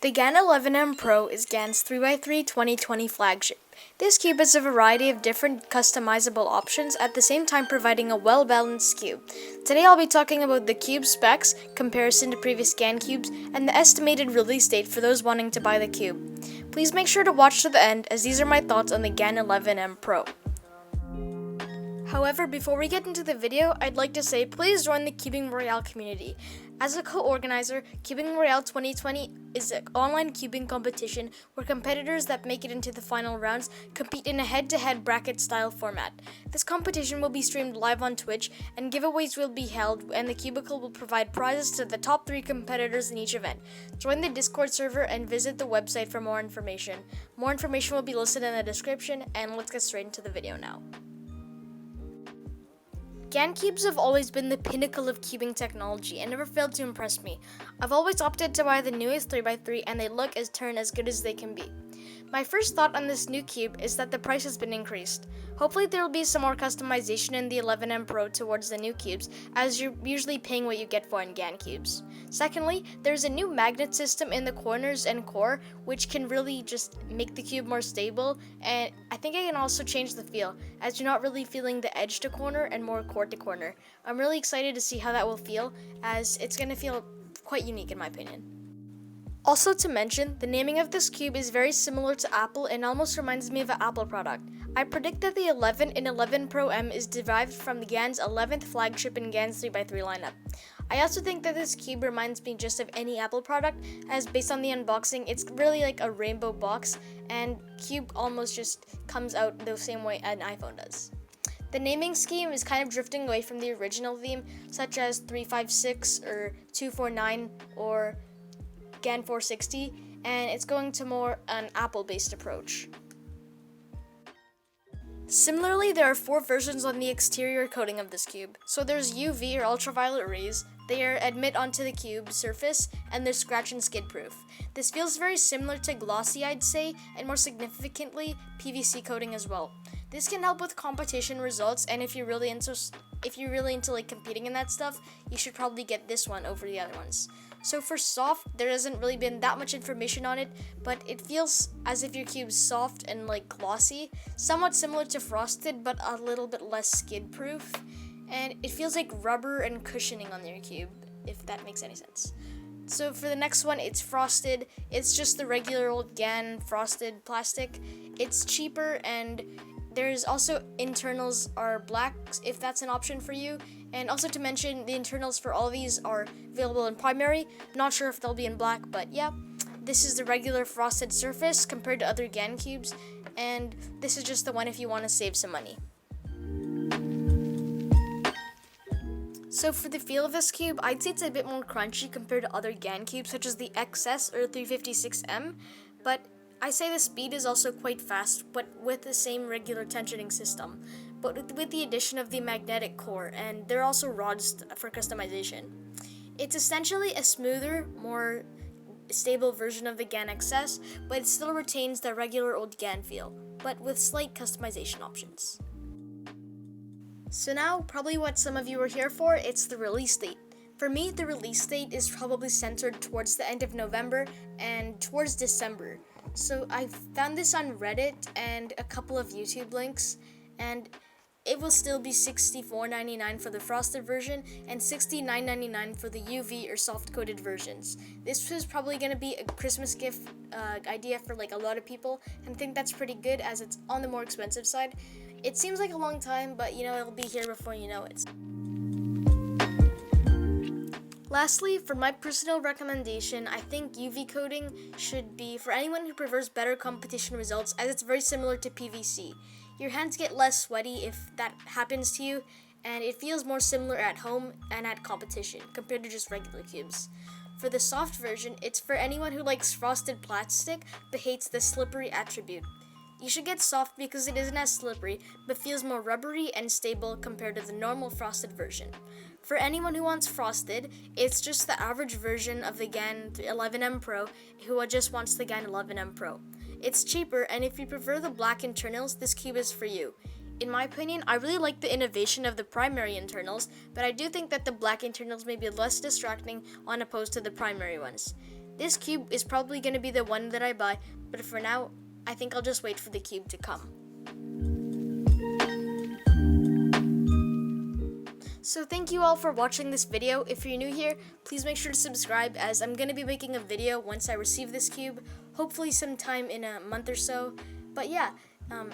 The GAN 11M Pro is GAN's 3x3 2020 flagship. This cube has a variety of different customizable options, at the same time providing a well-balanced cube. Today I'll be talking about the cube specs, comparison to previous GAN cubes, and the estimated release date for those wanting to buy the cube. Please make sure to watch to the end, as these are my thoughts on the GAN 11M Pro. However, before we get into the video, I'd like to say please join the Cubing Royale community. As a co-organizer, Cubing Royale 2020 is an online cubing competition where competitors that make it into the final rounds compete in a head-to-head bracket-style format. This competition will be streamed live on Twitch, and giveaways will be held, and the Cubicle will provide prizes to the top 3 competitors in each event. Join the Discord server and visit the website for more information. More information will be listed in the description, and let's get straight into the video now. GAN cubes have always been the pinnacle of cubing technology and never failed to impress me. I've always opted to buy the newest 3x3 and they look as good as they can be. My first thought on this new cube is that the price has been increased. Hopefully there will be some more customization in the 11M Pro towards the new cubes, as you're usually paying what you get for in GAN cubes. Secondly, there's a new magnet system in the corners and core, which can really just make the cube more stable, and I think it can also change the feel, as you're not really feeling the edge to corner and more core to corner. I'm really excited to see how that will feel, as it's going to feel quite unique in my opinion. Also to mention, the naming of this cube is very similar to Apple and almost reminds me of an Apple product. I predict that the 11 in 11 Pro M is derived from the GAN's 11th flagship in GAN's 3x3 lineup. I also think that this cube reminds me just of any Apple product, as based on the unboxing, it's really like a rainbow box, and cube almost just comes out the same way an iPhone does. The naming scheme is kind of drifting away from the original theme, such as 356 or 249 or GAN 460, and it's going to more an Apple-based approach. Similarly, there are 4 versions on the exterior coating of this cube. So there's UV or ultraviolet rays, they admit onto the cube surface, and they're scratch and skid proof. This feels very similar to glossy, I'd say, and more significantly, PVC coating as well. This can help with competition results, and if you're really into like competing in that stuff, you should probably get this one over the other ones. So for soft, there hasn't really been that much information on it, but it feels as if your cube's soft and like glossy, somewhat similar to frosted, but a little bit less skid proof. And it feels like rubber and cushioning on your cube, if that makes any sense. So for the next one, it's frosted. It's just the regular old GAN frosted plastic. It's cheaper, and there's also internals are black, if that's an option for you. And also to mention, the internals for all these are available in primary. Not sure if they'll be in black, but yeah. This is the regular frosted surface compared to other GAN cubes, and this is just the one if you want to save some money. So for the feel of this cube, I'd say it's a bit more crunchy compared to other GAN cubes such as the XS or 356M, but I say the speed is also quite fast, but with the same regular tensioning system, but with the addition of the magnetic core, and there are also rods for customization. It's essentially a smoother, more stable version of the GAN XS, but it still retains the regular old GAN feel, but with slight customization options. So now, probably what some of you are here for, it's the release date. For me, the release date is probably centered towards the end of November and towards December. So I found this on Reddit and a couple of YouTube links, and it will still be $64.99 for the frosted version and $69.99 for the UV or soft-coated versions. This is probably going to be a Christmas gift idea for like a lot of people, and I think that's pretty good as it's on the more expensive side. It seems like a long time, but it'll be here before you know it. Lastly, for my personal recommendation, I think UV coating should be for anyone who prefers better competition results, as it's very similar to PVC. Your hands get less sweaty if that happens to you, and it feels more similar at home and at competition compared to just regular cubes. For the soft version, it's for anyone who likes frosted plastic but hates the slippery attribute. You should get soft because it isn't as slippery, but feels more rubbery and stable compared to the normal frosted version. For anyone who wants frosted, it's just the average version of the GAN 11M Pro who just wants the GAN 11M Pro. It's cheaper, and if you prefer the black internals, this cube is for you. In my opinion, I really like the innovation of the primary internals, but I do think that the black internals may be less distracting on opposed to the primary ones. This cube is probably going to be the one that I buy, but for now, I think I'll just wait for the cube to come. So thank you all for watching this video. If you're new here, please make sure to subscribe, as I'm going to be making a video once I receive this cube, hopefully sometime in a month or so. But yeah,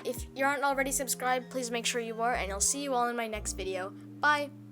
if you aren't already subscribed, please make sure you are, and I'll see you all in my next video. Bye!